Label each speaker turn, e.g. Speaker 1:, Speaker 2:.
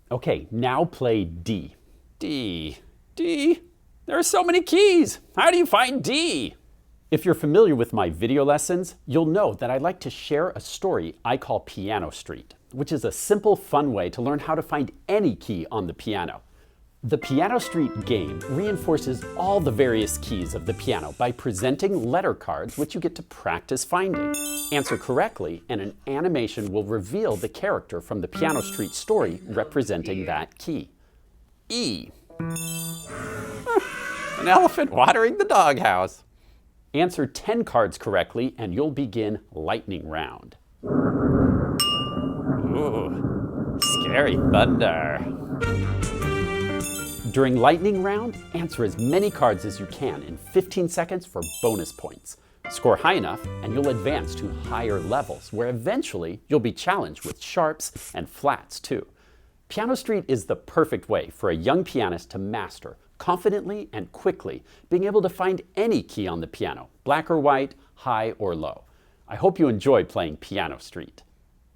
Speaker 1: Okay, now play D. D. D. There are so many keys. How do you find D? If you're familiar with my video lessons, you'll know that I like to share a story I call Piano Street, which is a simple, fun way to learn how to find any key on the piano. The Piano Street game reinforces all the various keys of the piano by presenting letter cards which you get to practice finding. Answer correctly and an animation will reveal the character from the Piano Street story representing that key. E. An elephant watering the doghouse. Answer 10 cards correctly and you'll begin lightning round. Ooh, scary thunder. During lightning round, answer as many cards as you can in 15 seconds for bonus points. Score high enough and you'll advance to higher levels where eventually you'll be challenged with sharps and flats too. Piano Street is the perfect way for a young pianist to master confidently and quickly, being able to find any key on the piano, black or white, high or low. I hope you enjoy playing Piano Street.